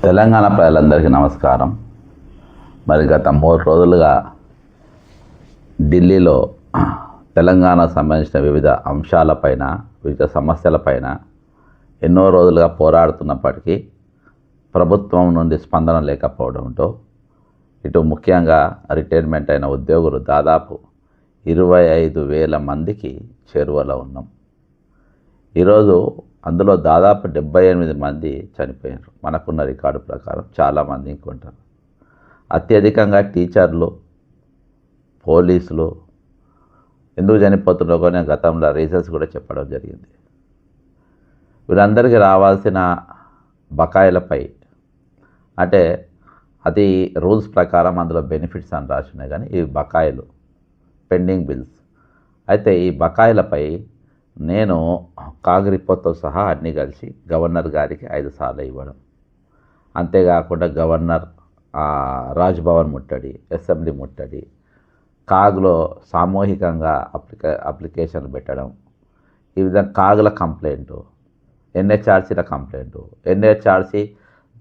తెలంగాణ ప్రజలందరికీ నమస్కారం. మరి గత 3 రోజులుగా ఢిల్లీలో తెలంగాణకు సంబంధించిన వివిధ అంశాలపైన, వివిధ సమస్యలపైన ఎన్నో రోజులుగా పోరాడుతున్నప్పటికీ ప్రభుత్వం నుండి స్పందన లేకపోవడంతో ఇటు ముఖ్యంగా రిటైర్మెంట్ అయిన ఉద్యోగులు దాదాపు 25,000 మందికి చేరువలో ఉన్నాం. ఈరోజు అందులో దాదాపు 78 మంది చనిపోయారు. మనకున్న రికార్డు ప్రకారం చాలామంది ఇంకొంటారు. అత్యధికంగా టీచర్లు, పోలీసులు ఎందుకు చనిపోతున్నారో కానీ గతంలో రీజన్స్ కూడా చెప్పడం జరిగింది. వీళ్ళందరికీ రావాల్సిన బకాయిలపై అంటే అది రూల్స్ ప్రకారం అందులో బెనిఫిట్స్ అని రాసినాయి, కానీ ఈ బకాయిలు పెండింగ్ బిల్స్ అయితే ఈ బకాయిలపై నేను కాగ్ రిపోర్ట్తో సహా అన్నీ కలిసి గవర్నర్ గారికి 5 సార్లు ఇవ్వడం, అంతేకాకుండా గవర్నర్ రాజ్భవన్ ముట్టడి, అసెంబ్లీ ముట్టడి, కాగ్లో సామూహికంగా అప్లికేషన్లు పెట్టడం, ఈ విధంగా కాగ్ల కంప్లైంటు, ఎన్హెచ్ఆర్సీల కంప్లైంటు. ఎన్హెచ్ఆర్సీ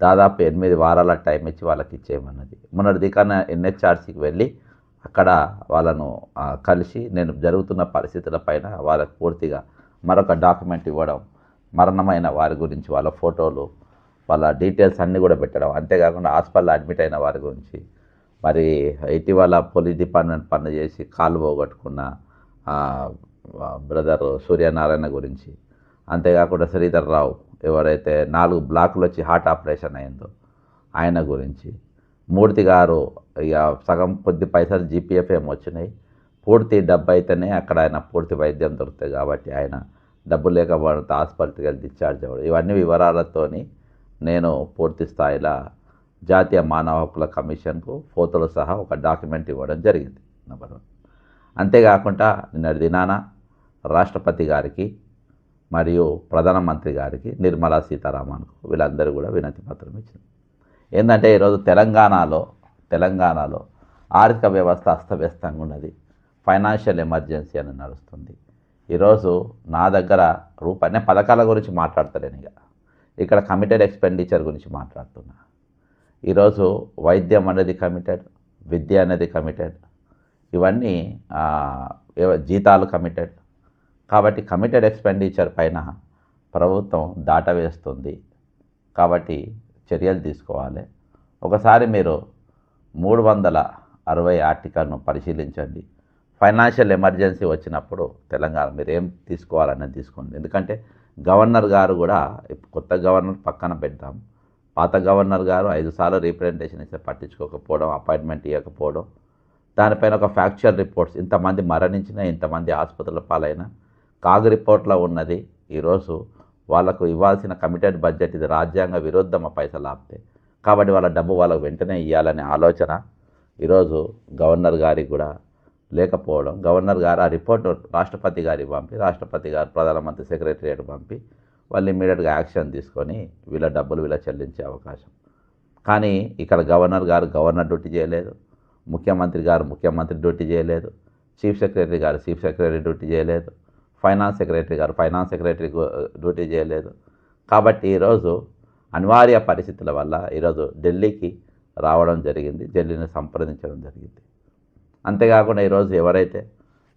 దాదాపు 8 వారాల టైం ఇచ్చి వాళ్ళకి ఇచ్చేయమన్నది. మొన్నటి దికాన ఎన్హెచ్ఆర్సీకి వెళ్ళి అక్కడ వాళ్ళను కలిసి నేను జరుగుతున్న పరిస్థితుల పైన వాళ్ళకు పూర్తిగా మరొక డాక్యుమెంట్ ఇవ్వడం, మరణమైన వారి గురించి వాళ్ళ ఫోటోలు, వాళ్ళ డీటెయిల్స్ అన్నీ కూడా పెట్టడం, అంతేకాకుండా హాస్పిటల్లో అడ్మిట్ అయిన వారి గురించి, మరి ఇటీవల పోలీస్ డిపార్ట్మెంట్ పని చేసి కాలు పోగొట్టుకున్న బ్రదర్ సూర్యనారాయణ గురించి, అంతేకాకుండా శ్రీధర్ రావు ఎవరైతే 4 బ్లాకులు వచ్చి హార్ట్ ఆపరేషన్ అయిందో ఆయన గురించి, మూర్తి గారు ఇక సగం కొద్ది పైసలు జీపీఎఫ్ ఏమో వచ్చినాయి, పూర్తి డబ్బు అయితేనే అక్కడ ఆయన పూర్తి వైద్యం దొరుకుతాయి కాబట్టి ఆయన డబ్బు లేకపోవడంతో హాస్పిటల్కి వెళ్ళి డిశ్చార్జ్ అవ్వడం, ఇవన్నీ వివరాలతోని నేను పూర్తి స్థాయిలో జాతీయ మానవ హక్కుల కమిషన్కు ఫోటోలు సహా ఒక డాక్యుమెంట్ ఇవ్వడం జరిగింది. నెంబర్ 1. అంతేకాకుండా నిన్నటి దినాన రాష్ట్రపతి గారికి మరియు ప్రధానమంత్రి గారికి, నిర్మలా సీతారామన్కు వీళ్ళందరూ కూడా వినతి పత్రం ఇచ్చింది. ఏంటంటే ఈరోజు తెలంగాణలో ఆర్థిక వ్యవస్థ అస్తవ్యస్తంగా ఉన్నది, ఫైనాన్షియల్ ఎమర్జెన్సీ అని నడుస్తుంది. ఈరోజు నా దగ్గర నేను పథకాల గురించి మాట్లాడతలేను, ఇక్కడ కమిటెడ్ ఎక్స్పెండిచర్ గురించి మాట్లాడుతున్నా. ఈరోజు వైద్యం అనేది కమిటెడ్, విద్య అనేది కమిటెడ్, ఇవన్నీ జీతాలు కమిటెడ్. కాబట్టి కమిటెడ్ ఎక్స్పెండిచర్ పైన ప్రభుత్వం దాటవేస్తుంది కాబట్టి చర్యలు తీసుకోవాలి. ఒకసారి మీరు 360 ఆర్టికల్ను పరిశీలించండి. ఫైనాన్షియల్ ఎమర్జెన్సీ వచ్చినప్పుడు తెలంగాణ మీరు ఏం తీసుకోవాలనేది తీసుకోండి. ఎందుకంటే గవర్నర్ గారు కూడా కొత్త గవర్నర్ పక్కన పెడతాం, పాత గవర్నర్ గారు 5 సార్లు రీప్రజెంటేషన్ ఇస్తే పట్టించుకోకపోవడం, అపాయింట్మెంట్ ఇవ్వకపోవడం, దానిపైన ఒక ఫ్యాక్చువల్ రిపోర్ట్స్ ఇంతమంది మరణించినా, ఇంతమంది ఆసుపత్రుల పాలైనా కాగ్ రిపోర్ట్లో ఉన్నది. ఈరోజు వాళ్ళకు ఇవ్వాల్సిన కమిటెడ్ బడ్జెట్ ఇది రాజ్యాంగ విరుద్ధమ పైసలు ఆపితే, కాబట్టి వాళ్ళ డబ్బు వాళ్ళకు వెంటనే ఇవ్వాలనే ఆలోచన ఈరోజు గవర్నర్ గారికి కూడా లేకపోవడం, గవర్నర్ గారు ఆ రిపోర్టు రాష్ట్రపతి గారికి పంపి, రాష్ట్రపతి గారు ప్రధానమంత్రి సెక్రటరియట్ పంపి వాళ్ళు ఇమ్మీడియట్గా యాక్షన్ తీసుకొని వీళ్ళ డబ్బులు వీళ్ళ చెల్లించే అవకాశం. కానీ ఇక్కడ గవర్నర్ గారు గవర్నర్ డ్యూటీ చేయలేదు, ముఖ్యమంత్రి గారు ముఖ్యమంత్రి డ్యూటీ చేయలేదు, చీఫ్ సెక్రటరీ గారు చీఫ్ సెక్రటరీ డ్యూటీ చేయలేదు, ఫైనాన్స్ సెక్రటరీ గారు ఫైనాన్స్ సెక్రటరీ డ్యూటీ చేయలేదు. కాబట్టి ఈరోజు అనివార్య పరిస్థితుల వల్ల ఈరోజు ఢిల్లీకి రావడం జరిగింది, ఢిల్లీని సంప్రదించడం జరిగింది. అంతేకాకుండా ఈరోజు ఎవరైతే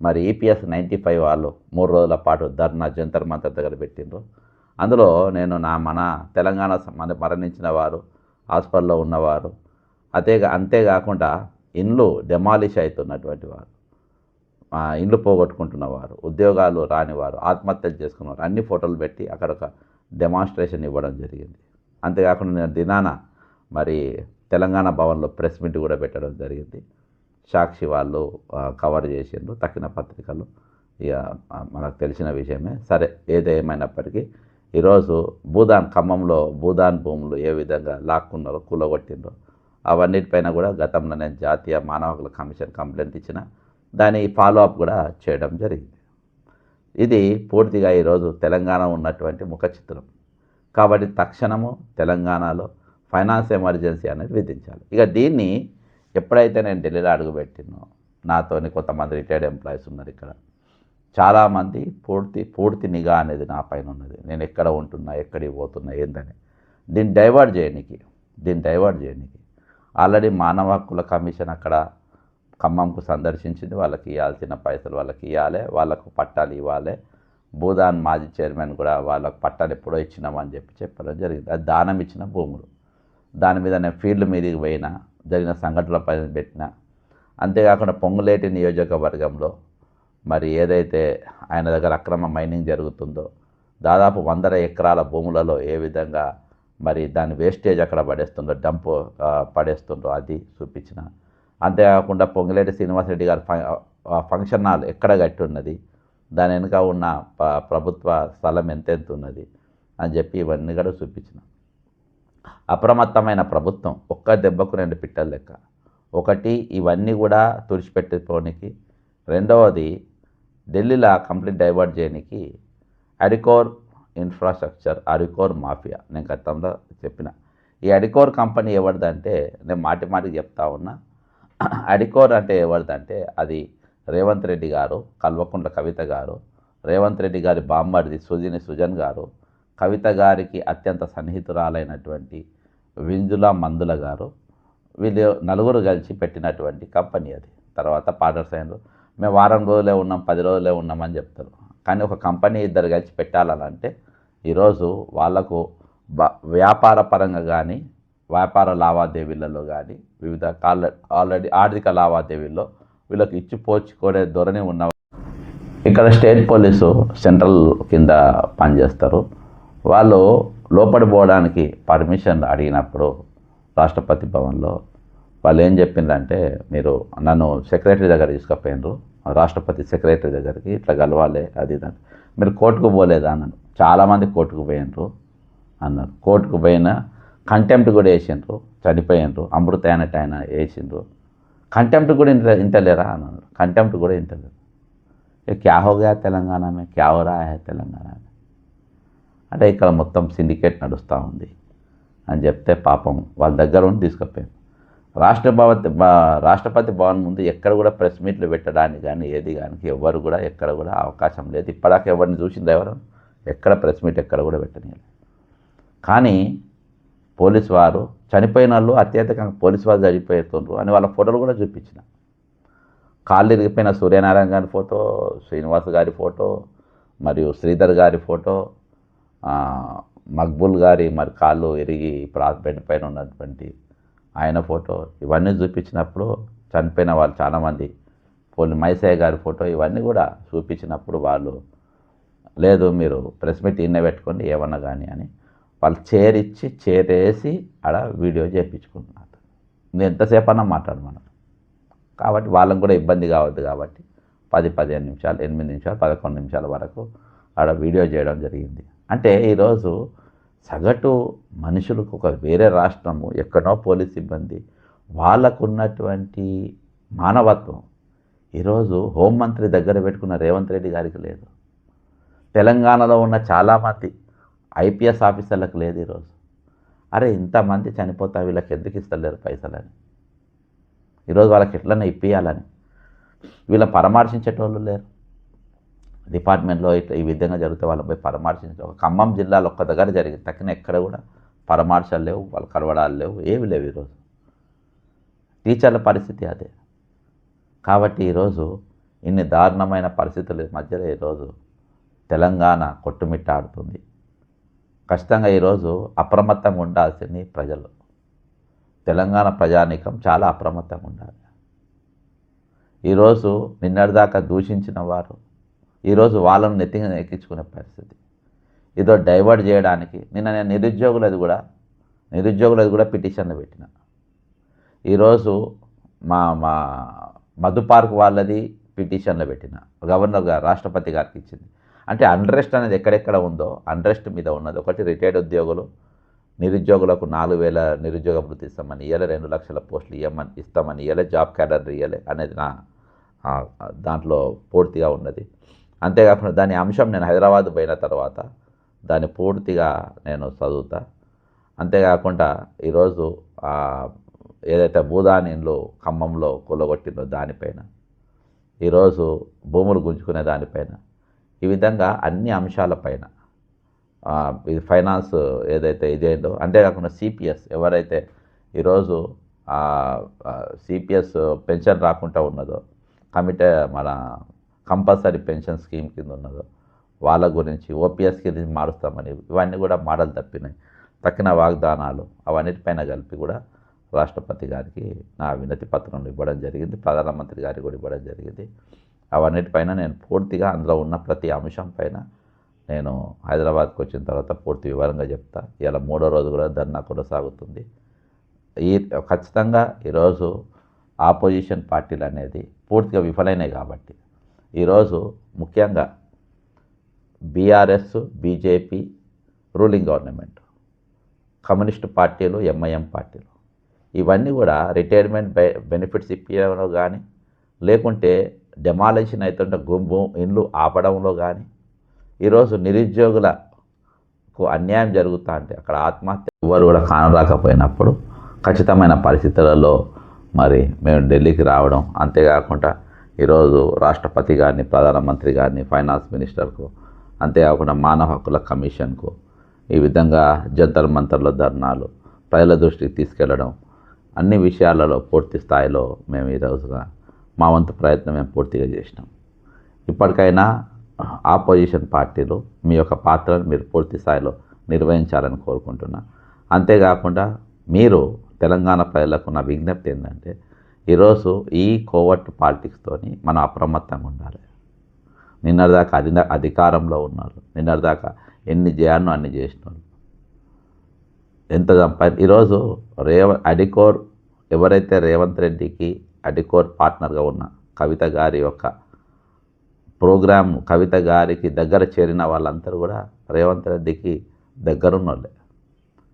మరి ఈపీఎస్ 95 వాళ్ళు 3 రోజుల పాటు ధర్నా జంతర్ మంతర్ దగ్గర పెట్టిండ్రో, అందులో నేను మన తెలంగాణ మరణించిన వారు, హాస్పిటల్లో ఉన్నవారు, అంతేకాకుండా ఇండ్లు డెమాలిష్ అవుతున్నటువంటి వారు, ఇండ్లు పోగొట్టుకుంటున్నవారు, ఉద్యోగాలు రానివారు, ఆత్మహత్యలు చేసుకున్నవారు అన్ని ఫోటోలు పెట్టి అక్కడ ఒక డెమాన్స్ట్రేషన్ ఇవ్వడం జరిగింది. అంతేకాకుండా నేను దినాన మరి తెలంగాణ భవన్లో ప్రెస్ మీట్ కూడా పెట్టడం జరిగింది. సాక్షి వాళ్ళు కవర్ చేసిండ్రు, తక్కిన పత్రికలు, ఇక మనకు తెలిసిన విషయమే. సరే, ఏదేమైనప్పటికీ ఈరోజు ఖమ్మంలో భూదాన్ భూములు ఏ విధంగా లాక్కున్నారో, కూలగొట్టిండ్రో అవన్నిటిపైన కూడా గతంలో నేను జాతీయ మానవ హక్కుల కమిషన్ కంప్లైంట్ ఇచ్చిన, దాని ఫాలో అప్ కూడా చేయడం జరిగింది. ఇది పూర్తిగా ఈరోజు తెలంగాణ ఉన్నటువంటి ముఖ చిత్రం. కాబట్టి తక్షణము తెలంగాణలో ఫైనాన్స్ ఎమర్జెన్సీ అనేది విధించాలి. ఇక దీన్ని ఎప్పుడైతే నేను ఢిల్లీలో అడుగుపెట్టినో, నాతోని కొంతమంది రిటైర్డ్ ఎంప్లాయీస్ ఉన్నారు ఇక్కడ, చాలామంది పూర్తి నిఘా అనేది నా పైన ఉన్నది. నేను ఎక్కడ ఉంటున్నా, ఎక్కడికి పోతున్నా, ఏందని దీన్ని డైవర్ట్ చేయడానికి దీన్ని డైవర్ట్ చేయడానికి. ఆల్రెడీ మానవ హక్కుల కమిషన్ అక్కడ ఖమ్మంకు సందర్శించింది. వాళ్ళకి ఇవ్వాల్సిన పైసలు వాళ్ళకి ఇవ్వాలి, వాళ్ళకు పట్టాలు ఇవ్వాలి. భూదాన్ మాజీ చైర్మన్ కూడా వాళ్ళకు పట్టాలు ఎప్పుడో ఇచ్చినామని చెప్పడం జరిగింది. అది దానం ఇచ్చిన భూములు. దాని మీద నేను ఫీల్డ్ మీదకి పోయినా, జరిగిన సంఘటనల పైన పెట్టిన. అంతేకాకుండా పొంగులేటి నియోజకవర్గంలో మరి ఏదైతే ఆయన దగ్గర అక్రమ మైనింగ్ జరుగుతుందో దాదాపు 100 ఎకరాల భూములలో ఏ విధంగా మరి దాని వేస్టేజ్ అక్కడ పడేస్తుందో, డంప్ పడేస్తుందో అది చూపించిన. అంతేకాకుండా పొంగులేటి శ్రీనివాసరెడ్డి గారు ఫంక్షన్ హాల్ ఎక్కడ కట్టి ఉన్నది, దాని వెనుక ఉన్న ప్రభుత్వ స్థలం ఎంతెంత ఉన్నది అని చెప్పి ఇవన్నీ కూడా చూపించిన. అప్రమత్తమైన ప్రభుత్వం ఒక్క దెబ్బకు 2 పిట్టలు లెక్క. ఒకటి ఇవన్నీ కూడా తుడిచిపెట్టుకోనికి, రెండవది ఢిల్లీలో కంప్లీట్ డైవర్ట్ చేయడానికి అడికోర్ ఇన్ఫ్రాస్ట్రక్చర్, అడికోర్ మాఫియా. నేను గతంలో చెప్పిన ఈ అడికోర్ కంపెనీ ఎవరిదంటే, నేను మాటికి చెప్తా ఉన్నా, అడికోర్ అంటే ఎవరిదంటే అది రేవంత్ రెడ్డి గారు, కల్వకుంట్ల కవిత గారు, రేవంత్ రెడ్డి గారి బామ్మర్ది సుజన్ గారు, కవిత గారికి అత్యంత సన్నిహితురాలైనటువంటి వింజుల మందుల గారు, వీళ్ళు నలుగురు కలిసి పెట్టినటువంటి కంపెనీ అది. తర్వాత పార్ట్నర్స్ అయినారు. మేము వారం రోజులే ఉన్నాం, 10 రోజులే ఉన్నామని చెప్తారు. కానీ ఒక కంపెనీ ఇద్దరు కలిసి పెట్టాలంటే ఈరోజు వాళ్లకు వ్యాపార పరంగా కానీ, వ్యాపార లావాదేవీలలో కానీ, వివిధ ఆల్రెడీ ఆర్థిక లావాదేవీల్లో వీళ్ళకి ఇచ్చిపోచుకునే ధోరణి ఉన్న. ఇక్కడ స్టేట్ పోలీసు సెంట్రల్ కింద పనిచేస్తారు. వాళ్ళు లోపలి పోవడానికి పర్మిషన్ అడిగినప్పుడు రాష్ట్రపతి భవన్లో వాళ్ళు ఏం చెప్పిందంటే, మీరు నన్ను సెక్రటరీ దగ్గర తీసుకుపోయినారు, రాష్ట్రపతి సెక్రటరీ దగ్గరికి ఇట్లా కలవాలి అది ఇదంటే, మీరు కోర్టుకు పోలేదా అన్నాను. చాలామంది కోర్టుకు పోయినరు అన్నారు. కోర్టుకు పోయినా కంటెంప్ట్ కూడా వేసిండ్రు, చనిపోయినరు. అమృత అయినట్టు ఆయన వేసిండ్రు. కంటెంప్ట్ కూడా ఇంటలేరా అన్నారు. కంటెంప్ట్ కూడా ఇంటలేరు. క్యా హో గయా తెలంగాణ మే, క్యా హో రహా హై తెలంగాణ మే అంటే ఇక్కడ మొత్తం సిండికేట్ నడుస్తూ ఉంది అని చెప్తే పాపం వాళ్ళ దగ్గర ఉండి తీసుకుపోయాను. రాష్ట్రపతి భవన్ ముందు ఎక్కడ కూడా ప్రెస్ మీట్లు పెట్టడానికి కానీ ఏది కానీ ఎవరు కూడా ఎక్కడ కూడా అవకాశం లేదు. ఇప్పటిదాకా ఎవరిని చూసింది ఎవరు, ఎక్కడ ప్రెస్ మీట్ ఎక్కడ కూడా పెట్టనీయలేదు. కానీ పోలీసు వారు చనిపోయిన వాళ్ళు అత్యధికంగా పోలీసు వారు చనిపోతుండ్రు అని వాళ్ళ ఫోటోలు కూడా చూపించిన. కాళ్ళు ఇరిగిపోయిన సూర్యనారాయణ గారి ఫోటో, శ్రీనివాస్ గారి ఫోటో, మరియు శ్రీధర్ గారి ఫోటో, మక్బూల్ గారి మరి కాళ్ళు ఇరిగి ఇప్పుడు బెడ్ పైన ఉన్నటువంటి ఆయన ఫోటో, ఇవన్నీ చూపించినప్పుడు చనిపోయిన వాళ్ళు చాలామంది మైసయ్య గారి ఫోటో ఇవన్నీ కూడా చూపించినప్పుడు వాళ్ళు లేదు మీరు ప్రెస్ మీట్ ఇన్నే పెట్టుకోండి ఏమన్నా కానీ అని వాళ్ళు చేరేసి ఆడ వీడియో చేయించుకుంటున్నారు. నేను ఎంతసేపు అన్నా మాట్లాడమన్నారు. కాబట్టి వాళ్ళకు కూడా ఇబ్బంది కావద్దు కాబట్టి 10-15 నిమిషాలు, 8 నిమిషాలు, 11 నిమిషాల వరకు ఆడ వీడియో చేయడం జరిగింది. అంటే ఈరోజు సగటు మనుషులకు ఒక వేరే రాష్ట్రము ఎక్కడో పోలీస్ సిబ్బంది వాళ్ళకు ఉన్నటువంటి మానవత్వం ఈరోజు హోంమంత్రి దగ్గర పెట్టుకున్న రేవంత్ రెడ్డి గారికి లేదు. తెలంగాణలో ఉన్న చాలామంది ఐపీఎస్ ఆఫీసర్లకు లేదు ఈరోజు. అరే ఇంతమంది చనిపోతా వీళ్ళకి ఎందుకు ఇస్తలేరు పైసలని, ఈరోజు వాళ్ళకి ఎట్లనే ఇప్పియాలని వీళ్ళని పరామర్శించేటోళ్ళు లేరు. డిపార్ట్మెంట్లో ఇట్లా ఈ విధంగా జరిగితే వాళ్ళు పోయి పరామర్శించే ఒక ఖమ్మం జిల్లాలో ఒక్క దగ్గర జరిగింది, తక్కిన ఎక్కడ కూడా పరామర్శలు లేవు, వాళ్ళు కలవడాలు లేవు, ఏవి లేవు. ఈరోజు టీచర్ల పరిస్థితి అదే. కాబట్టి ఈరోజు ఇన్ని దారుణమైన పరిస్థితుల మధ్యలో ఈరోజు తెలంగాణ కొట్టుమిట్టాడుతుంది. ఖచ్చితంగా ఈరోజు అప్రమత్తంగా ఉండాల్సింది ప్రజలు. తెలంగాణ ప్రజానీకం చాలా అప్రమత్తంగా ఉండాలి. ఈరోజు నిన్నటిదాకా దూషించిన వారు ఈరోజు వాళ్ళను నెత్తిగా ఎక్కించుకునే పరిస్థితి. ఇదో డైవర్ట్ చేయడానికి నిన్న నేను నిరుద్యోగులది కూడా పిటిషన్లు పెట్టిన. ఈరోజు మా మధు పార్క్ వాళ్ళది పిటిషన్లు పెట్టిన, గవర్నర్ గారు రాష్ట్రపతి గారికి ఇచ్చింది. అంటే అన్రెస్ట్ అనేది ఎక్కడెక్కడ ఉందో అన్రెస్ట్ మీద ఉన్నది. ఒకటి రిటైర్డ్ ఉద్యోగులు, నిరుద్యోగులకు 4,000 నిరుద్యోగ వృత్తి ఇస్తామని ఇవ్వలే, 2 లక్షల పోస్టులు ఇస్తామని ఇవ్వలే, జాబ్ క్యాడర్ ఇవ్వలే అనేది నా దాంట్లో పూర్తిగా ఉన్నది. అంతేకాకుండా దాని అంశం నేను హైదరాబాద్ పోయిన తర్వాత దాన్ని పూర్తిగా నేను చదువుతా. అంతేకాకుండా ఈరోజు ఏదైతే భూదాన్ ఇండ్లు ఖమ్మంలో కూలగొట్టిందో దానిపైన, ఈరోజు భూములు గుంజుకునే దానిపైన, ఈ విధంగా అన్ని అంశాలపైన ఇది ఫైనాన్స్ ఏదైతే ఇదేందో అంతేకాకుండా సిపిఎస్ ఎవరైతే ఈరోజు సిపిఎస్ పెన్షన్ రాకుండా ఉన్నదో మన కంపల్సరీ పెన్షన్ స్కీమ్ కింద ఉన్నదో వాళ్ళ గురించి ఓపీఎస్ కింద మారుస్తామని ఇవన్నీ కూడా మాటలు తప్పినాయి. తక్కిన వాగ్దానాలు అవన్నిటిపైన కలిపి కూడా రాష్ట్రపతి గారికి నా వినతి పత్రం ఇవ్వడం జరిగింది, ప్రధానమంత్రి గారికి కూడా ఇవ్వడం జరిగింది. అవన్నిటిపైన నేను పూర్తిగా అందులో ఉన్న ప్రతి అంశం పైన నేను హైదరాబాద్కి వచ్చిన తర్వాత పూర్తి వివరంగా చెప్తా. ఇలా 3వ రోజు కూడా ధర్నా కొనసాగుతుంది. ఖచ్చితంగా ఈరోజు ఆపోజిషన్ పార్టీలు అనేది పూర్తిగా విఫలైనాయి కాబట్టి ఈరోజు ముఖ్యంగా BRS, BJP, ruling government, communist పార్టీలు, ఎంఐఎం పార్టీలు ఇవన్నీ కూడా రిటైర్మెంట్ బెనిఫిట్స్ ఇప్పించడంలో కానీ లేకుంటే డెమాలిషన్ అవుతుంటే ఇండ్లు ఆపడంలో కానీ ఈరోజు నిరుద్యోగులకు అన్యాయం జరుగుతూ అంటే అక్కడ ఆత్మహత్య ఎవరు కూడా కానరాకపోయినప్పుడు ఖచ్చితమైన పరిస్థితులలో మరి మేము ఢిల్లీకి రావడం, అంతేకాకుండా ఈరోజు రాష్ట్రపతి గారిని, ప్రధానమంత్రి గారిని, ఫైనాన్స్ మినిస్టర్కు, అంతేకాకుండా మానవ హక్కుల కమిషన్కు ఈ విధంగా జంతర్ మంతర్లో ధర్నాలు ప్రజల దృష్టికి తీసుకెళ్లడం, అన్ని విషయాలలో పూర్తి స్థాయిలో మేము ఈరోజుగా మా వంతు ప్రయత్నం మేము పూర్తిగా చేసినాం. ఇప్పటికైనా ఆపోజిషన్ పార్టీలు మీ యొక్క పాత్రను మీరు పూర్తి స్థాయిలో నిర్వహించాలని కోరుకుంటున్నా. అంతేకాకుండా మీరు తెలంగాణ ప్రజలకు నా విజ్ఞప్తి ఏంటంటే ఈరోజు ఈ కోవర్ట్ పాలిటిక్స్తోని మనం అప్రమత్తంగా ఉండాలి. నిన్నటిదాకా అధికారంలో ఉన్నారు, నిన్నటిదాకా ఎన్ని చేయాలనో అన్ని చేసిన వాళ్ళు ఎంత ఈరోజు అడికోర్ ఎవరైతే రేవంత్ రెడ్డికి అడికోర్ పార్ట్నర్గా ఉన్న కవిత గారి యొక్క ప్రోగ్రామ్, కవిత గారికి దగ్గర చేరిన వాళ్ళందరూ కూడా రేవంత్ రెడ్డికి దగ్గరున్న వాళ్ళే.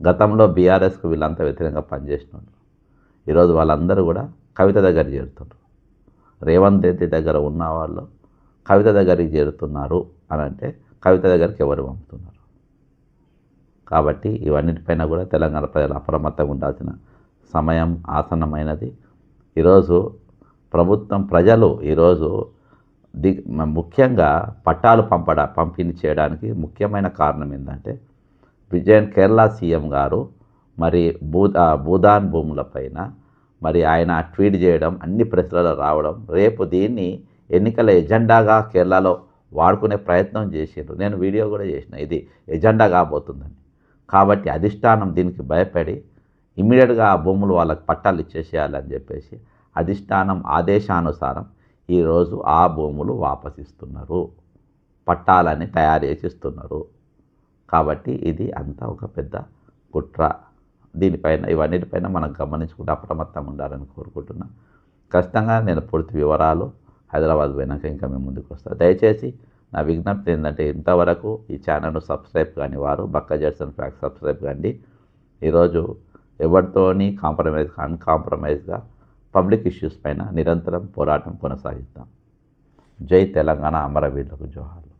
గతంలో బీఆర్ఎస్కు వీళ్ళంతా వ్యతిరేకంగా పనిచేసిన వాళ్ళు ఈరోజు వాళ్ళందరూ కూడా కవిత దగ్గర చేరుతున్నారు. రేవంత్ రెడ్డి దగ్గర ఉన్న వాళ్ళు కవిత దగ్గరికి చేరుతున్నారు అని అంటే కవిత దగ్గరికి ఎవరు పంపుతున్నారు? కాబట్టి ఇవన్నిటిపైన కూడా తెలంగాణ ప్రజలు అప్రమత్తంగా ఉండాల్సిన సమయం ఆసన్నమైనది. ఈరోజు ప్రభుత్వం, ప్రజలు ఈరోజు ముఖ్యంగా పట్టాలు పంపిణీ చేయడానికి ముఖ్యమైన కారణం ఏంటంటే కేరళ సీఎం గారు మరి భూదాన్ భూములపైన మరి ఆయన ట్వీట్ చేయడం, అన్ని ప్రెస్లలో రావడం, రేపు దీన్ని ఎన్నికల ఎజెండాగా కేరళలో వాడుకునే ప్రయత్నం చేసిండ్రు. నేను వీడియో కూడా చేసిన, ఇది ఎజెండా కాబోతుందని. కాబట్టి అధిష్టానం దీనికి భయపడి ఇమ్మీడియట్గా ఆ భూములు వాళ్ళకి పట్టాలు ఇచ్చేసేయాలని చెప్పేసి అధిష్టానం ఆదేశానుసారం ఈరోజు ఆ భూములు వాపసిస్తున్నారు, పట్టాలని తయారు చేసిస్తున్నారు. కాబట్టి ఇది అంతా ఒక పెద్ద కుట్ర. దీనిపైన ఇవన్నిటిపైన మనం గమనించుకుంటే అప్రమత్తంగా ఉండాలని కోరుకుంటున్నా. ఖచ్చితంగా నేను పూర్తి వివరాలు హైదరాబాద్ పోయినాక ఇంకా మేము ముందుకు వస్తాను. దయచేసి నా విజ్ఞప్తి ఏంటంటే ఇంతవరకు ఈ ఛానల్ను సబ్స్క్రైబ్ కాని వారు బక్క జడ్సన్ ఫ్యాక్ట్ సబ్స్క్రైబ్ కండి. ఈరోజు ఎవరితోని అన్కాంప్రమైజ్గా పబ్లిక్ ఇష్యూస్ పైన నిరంతరం పోరాటం కొనసాగిస్తాం. జై తెలంగాణ, అమరవీరులకు జోహార్లు.